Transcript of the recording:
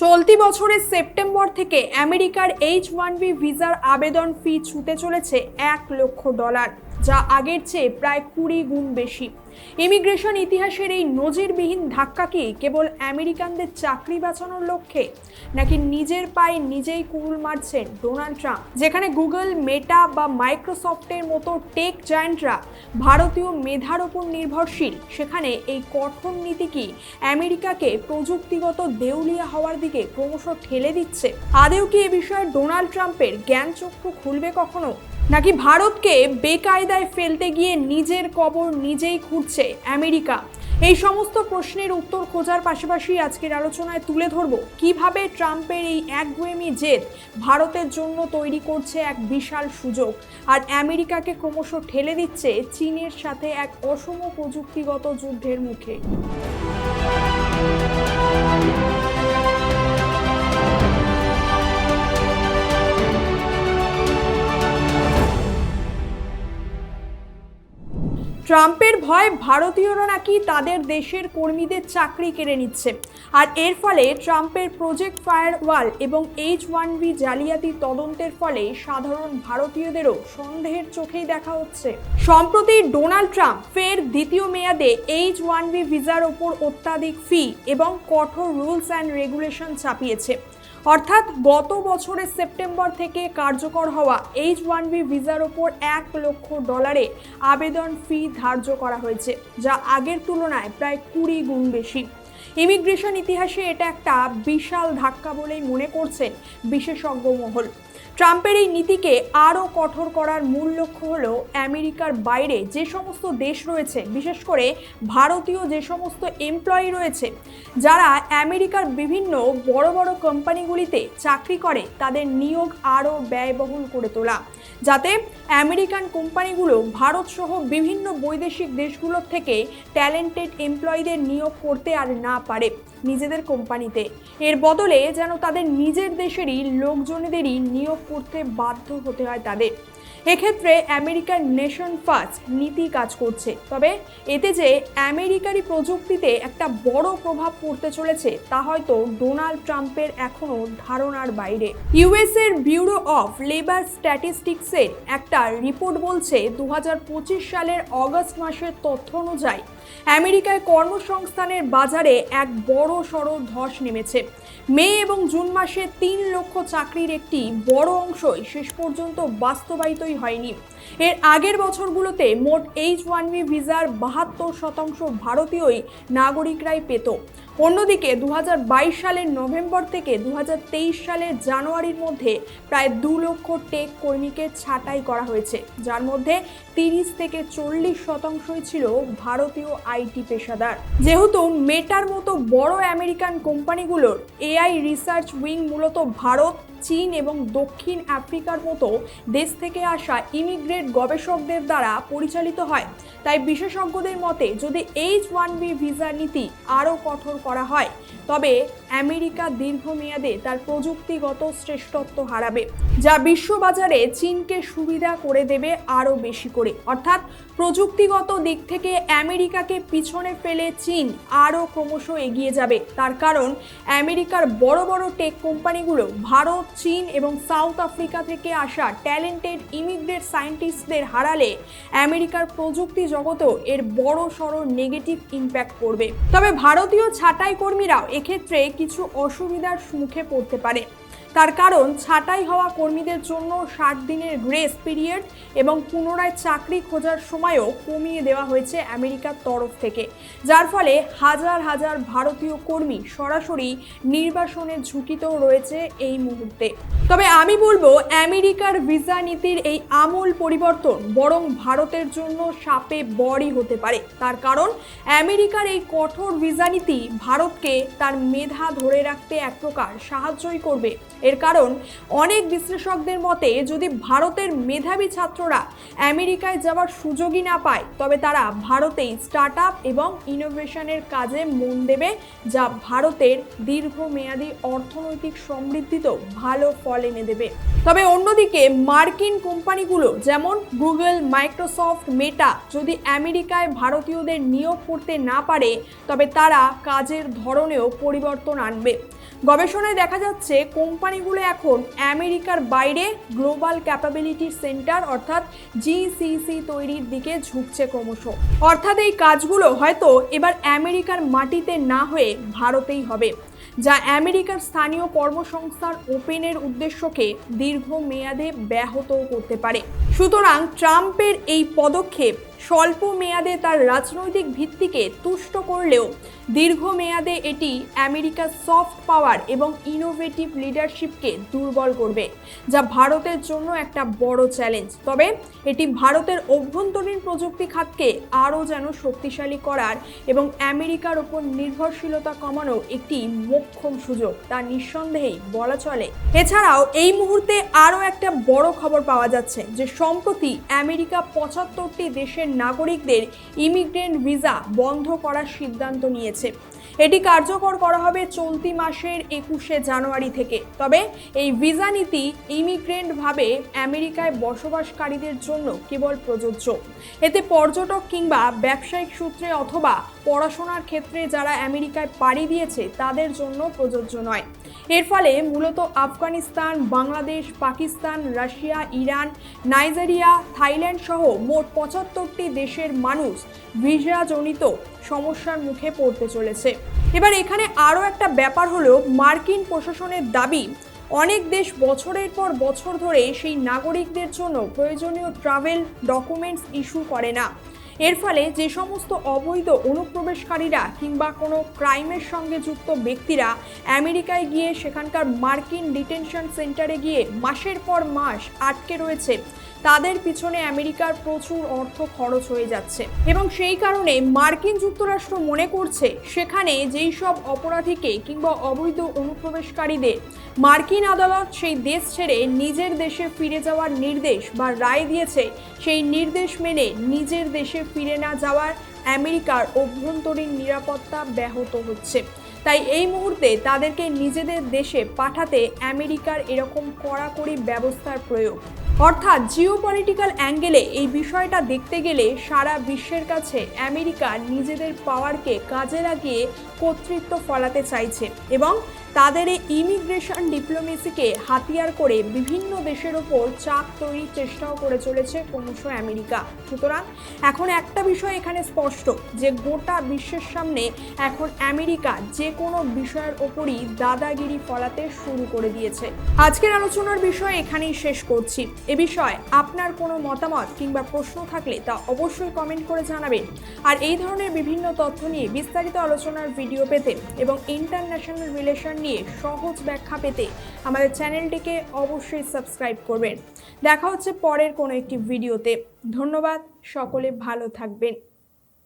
চলতি বছরের সেপ্টেম্বর থেকে আমেরিকার H-1B ভিসার আবেদন ফি ছুঁতে চলেছে $1,00,000, যা আগের চেয়ে প্রায় 20 গুণ বেশি। ইমিগ্রেশন ইতিহাসের এই নজিরবিহীন ধাক্কা কি কেবল আমেরিকানদের চাকরি বাঁচানোর লক্ষ্যে, নাকি নিজের পায়ে নিজেই কুড়ুল মারছেন ডোনাল্ড ট্রাম্প? যেখানে গুগল, মেটা বা মাইক্রোসফটের মতো টেক জায়ান্টরা ভারতীয় মেধার উপর নির্ভরশীল, সেখানে এই কঠোর নীতি কি আমেরিকাকে প্রযুক্তিগত দেউলিয়া হওয়ার দিকে ক্রমশ ঠেলে দিচ্ছে? আদেও কি এ বিষয়ে ডোনাল্ড ট্রাম্পের জ্ঞানচক্ষু খুলবে কখনো, নাকি ভারতকে বেকায়দায় ফেলতে গিয়ে নিজের কবর নিজেই খুঁড়ছে আমেরিকা? এই সমস্ত প্রশ্নের উত্তর খোঁজার পাশাপাশি আজকের আলোচনায় তুলে ধরব কিভাবে ট্রাম্পের এই একগুঁয়েমি জেদ ভারতের জন্য তৈরি করছে এক বিশাল সুযোগ, আর আমেরিকাকে ক্রমশ ঠেলে দিচ্ছে চীনের সাথে এক অসম প্রযুক্তিগত যুদ্ধের মুখে। ট্রাম্পের ভয় ভারতীয়রা নাকি তাদের দেশের কর্মীদের চাকরি কেড়ে নিচ্ছে, আর এর ফলে ট্রাম্পের প্রজেক্ট ফায়ারওয়াল এবং H-1B জালিয়াতি তদন্তের ফলে সাধারণ ভারতীয়দেরও সন্দেহের চোখেই দেখা হচ্ছে। সম্প্রতি ডোনাল্ড ট্রাম্প ফের দ্বিতীয় মেয়াদে H-1B ভিসার ওপর অত্যাধিক ফি এবং কঠোর রুলস অ্যান্ড রেগুলেশন চাপিয়েছে। অর্থাৎ গত বছরের সেপ্টেম্বর থেকে কার্যকর হওয়া H-1B ভিসার ওপর $1,00,000 আবেদন ফি ধার্য করা হয়েছে, যা আগের তুলনায় প্রায় 20 গুণ বেশি। ইমিগ্রেশন ইতিহাসে এটা একটা বিশাল ধাক্কা বলেই মনে করছেন বিশেষজ্ঞ মহল। ট্রাম্পের এই নীতিকে আরও কঠোর করার মূল লক্ষ্য হলো আমেরিকার বাইরে যে সমস্ত দেশ রয়েছে, বিশেষ করে ভারতীয় যে সমস্ত এমপ্লয়ি রয়েছে যারা আমেরিকার বিভিন্ন বড় বড় কোম্পানিগুলিতে চাকরি করে, তাদের নিয়োগ আরও ব্যয়বহুল করে তোলা, যাতে আমেরিকান কোম্পানিগুলো ভারতসহ বিভিন্ন বৈদেশিক দেশগুলোর থেকে ট্যালেন্টেড এমপ্লয়িদের নিয়োগ করতে আর না পারে নিজেদের কোম্পানিতে। এর বদলে যেন তাদের নিজের দেশেরই লোকজনেদেরই নিয়োগ করতে বাধ্য হতে হয় তাদের। এক্ষেত্রে আমেরিকার নেশন ফার্স্ট নীতি কাজ করছে, তবে এতে যে আমেরিকারই প্রযুক্তিতে একটা বড় প্রভাব পড়তে চলেছে তা হয়তো ডোনাল্ড ট্রাম্পের এখনো ধারণার বাইরে। ইউএস এর ব্যুরো অফ লেবার স্ট্যাটিস্টিক্সের একটা রিপোর্ট বলছে 2025 সালের অগস্ট মাসের তথ্য অনুযায়ী আমেরিকায় কর্মসংস্থানের বাজারে এক বড় সড় ধস নেমেছে। মে এবং জুন মাসে 3 লক্ষ চাকরির একটি বড় অংশই শেষ পর্যন্ত বাস্তবায়িতই হয়নি। এর আগের বছরগুলোতে মোট H-1B ভিসার 72% ভারতীয় নাগরিকরাই পেত। অন্যদিকে 2022 সালের নভেম্বর থেকে 2023 সালের জানুয়ারির মধ্যে প্রায় 2 লক্ষ টেক কর্মীকে ছাঁটাই করা হয়েছে, যার মধ্যে 30 থেকে 40% ছিল ভারতীয় আইটি পেশাদার। যেহেতু মেটার মতো বড় আমেরিকান কোম্পানিগুলোর এআই রিসার্চ উইং মূলত ভারত, চীন এবং দক্ষিণ আফ্রিকার মতো দেশ থেকে আসা ইমিগ্রেট গবেষকদের দ্বারা পরিচালিত হয়, তাই বিশেষজ্ঞদের মতে যদি H-1B ভিসা নীতি আরও কঠোর করা হয় তবে আমেরিকা দীর্ঘমেয়াদে তার প্রযুক্তিগত শ্রেষ্ঠত্ব হারাবে, যা বিশ্ববাজারে চীনকে সুবিধা করে দেবে আরও বেশি করে। অর্থাৎ প্রযুক্তিগত দিক থেকে আমেরিকাকে পিছনে ফেলে চীন আরও ক্রমশ এগিয়ে যাবে। তার কারণ আমেরিকার বড় বড় টেক কোম্পানিগুলো ভারত, চীন এবং সাউথ আফ্রিকা থেকে আসা ট্যালেন্টেড ইমিগ্রেট সায়েন্টিস্টদের হারালে আমেরিকার প্রযুক্তি জগতেও এর বড় সড় নেগেটিভ ইম্প্যাক্ট পড়বে। তবে ভারতীয় ছাঁটাই কর্মীরাও এক্ষেত্রে কিছু অসুবিধার মুখে পড়তে পারে। তার কারণ ছাঁটাই হওয়া কর্মীদের জন্য 60 দিনের গ্রেস পিরিয়ড এবং পুনরায় চাকরি খোঁজার সময়ও কমিয়ে দেওয়া হয়েছে আমেরিকার তরফ থেকে, যার ফলে হাজার হাজার ভারতীয় কর্মী সরাসরি নির্বাসনের ঝুঁকিতেও রয়েছে এই মুহূর্তে। তবে আমি বলবো আমেরিকার ভিসা নীতির এই আমূল পরিবর্তন বরং ভারতের জন্য শাপে বরই হতে পারে। তার কারণ আমেরিকার এই কঠোর ভিসা নীতি ভারতকে তার মেধা ধরে রাখতে এক প্রকার সাহায্যই করবে। এর কারণ অনেক বিশ্লেষকদের মতে যদি ভারতের মেধাবী ছাত্ররা আমেরিকায় যাওয়ার সুযোগই না পায় তবে তারা ভারতেই স্টার্টআপ এবং ইনোভেশনের কাজে মন দেবে, যা ভারতের দীর্ঘমেয়াদী অর্থনৈতিক সমৃদ্ধিতেও ভালো ফল এনে দেবে। তবে অন্যদিকে মার্কিন কোম্পানিগুলো যেমন গুগল, মাইক্রোসফট, মেটা যদি আমেরিকায় ভারতীয়দের নিয়োগ করতে না পারে তবে তারা কাজের ধরনেও পরিবর্তন আনবে। গবেষণায় দেখা যাচ্ছে কোম্পানিগুলো এখন আমেরিকার বাইরে গ্লোবাল ক্যাপাবিলিটি সেন্টার অর্থাৎ জিসিসি তৈরির দিকে ঝুঁকছে ক্রমশ। অর্থাৎ এই কাজগুলো হয়তো এবার আমেরিকার মাটিতে না হয়ে ভারতেই হবে, যা আমেরিকার স্থানীয় কর্মসংস্থান ওপেনের উদ্দেশ্যকে দীর্ঘমেয়াদে ব্যাহত করতে পারে। সুতরাং ট্রাম্পের এই পদক্ষেপ স্বল্প মেয়াদে তার রাজনৈতিক ভিত্তিকে তুষ্ট করলেও দীর্ঘমেয়াদে এটি আমেরিকার সফট পাওয়ার এবং ইনোভেটিভ লিডারশিপকে দুর্বল করবে, যা ভারতের জন্য একটা বড় চ্যালেঞ্জ। তবে এটি ভারতের অভ্যন্তরীণ প্রযুক্তি খাতকে আরও যেন শক্তিশালী করার এবং আমেরিকার ওপর নির্ভরশীলতা কমানোর একটি মোক্ষম সুযোগ, তা নিঃসন্দেহেই বলা চলে। এছাড়াও এই মুহূর্তে আরও একটা বড় খবর পাওয়া যাচ্ছে যে সম্প্রতি আমেরিকা ৭৫টি দেশের নাগরিকদের ইমিগ্রেন্ট ভিসা বন্ধ করার সিদ্ধান্ত নিয়েছে। এটি কার্যকর করা হবে চলতি মাসের ২১শে জানুয়ারি থেকে। তবে এই ভিসা নীতি ইমিগ্রেন্টভাবে আমেরিকায় বসবাসকারীদের জন্য কেবল প্রযোজ্য। এতে পর্যটক কিংবা ব্যবসায়িক সূত্রে অথবা পড়াশোনার ক্ষেত্রে যারা আমেরিকায় পাড়ি দিয়েছে তাদের জন্য প্রযোজ্য নয়। এর ফলে মূলত Afghanistan, Bangladesh, Pakistan, Russia, Iran, Nigeria, Thailand সহ মোট ৭৫টি দেশের মানুষ ভিসাজনিত সমস্যার মুখে পড়তে চলেছে। এবার এখানে আরও একটা ব্যাপার হলো, মার্কিন প্রশাসনের দাবি অনেক দেশ বছরের পর বছর ধরে সেই নাগরিকদের জন্য প্রয়োজনীয় ট্রাভেল ডকুমেন্টস ইস্যু করে না। এর ফলে যে সমস্ত অবৈধ অনুপ্রবেশকারীরা কিংবা কোনো ক্রাইমের সঙ্গে যুক্ত ব্যক্তিরা আমেরিকায় গিয়ে সেখানকার মার্কিন ডিটেনশন সেন্টারে গিয়ে মাসের পর মাস আটকে রয়েছে, তাদের পিছনে আমেরিকার প্রচুর অর্থ খরচ হয়ে যাচ্ছে এবং সেই কারণে মার্কিন যুক্তরাষ্ট্র মনে করছে সেখানে যেই সব অপরাধীকে কিংবা অবৈধ অনুপ্রবেশকারীদের মার্কিন আদালত সেই দেশ ছেড়ে নিজের দেশে ফিরে যাওয়ার নির্দেশ বা রায় দিয়েছে, সেই নির্দেশ মেনে নিজের দেশে ফিরে না যাওয়ার আমেরিকার অভ্যন্তরীণ নিরাপত্তা ব্যাহত হচ্ছে। তাই এই মুহূর্তে তাদেরকে নিজেদের দেশে পাঠাতে আমেরিকার এরকম কড়াকড়ি ব্যবস্থার প্রয়োগ। অর্থাৎ জিওপলিটিক্যাল অ্যাঙ্গেলে এই বিষয়টা দেখতে গেলে সারা বিশ্বের কাছে আমেরিকা নিজেদের পাওয়ারকে কাজে লাগিয়ে কর্তৃত্ব ফলাতে চাইছে এবং তাদের এই ইমিগ্রেশন ডিপ্লোমেসিকে হাতিয়ার করে বিভিন্ন দেশের ওপর চাপ তৈরির চেষ্টাও করে চলেছে ক্রমশ আমেরিকা। সুতরাং এখন একটা বিষয় এখানে স্পষ্ট যে গোটা বিশ্বের সামনে এখন আমেরিকা যে কোনো বিষয়ের ওপরই দাদাগিরি ফলাতে শুরু করে দিয়েছে। আজকের আলোচনার বিষয় এখানেই শেষ করছি। এ বিষয়ে আপনার কোনো মতামত কিংবা প্রশ্ন থাকলে তা অবশ্যই কমেন্ট করে জানাবেন। আর এই ধরনের বিভিন্ন তথ্য নিয়ে বিস্তারিত আলোচনার ভিডিও পেতে এবং ইন্টারন্যাশনাল রিলেশন নিয়ে সহজ ব্যাখ্যা পেতে আমাদের চ্যানেলটিকে অবশ্যই সাবস্ক্রাইব করবেন। দেখা হচ্ছে পরের কোনো একটি ভিডিওতে। ধন্যবাদ, সকলে ভালো থাকবেন।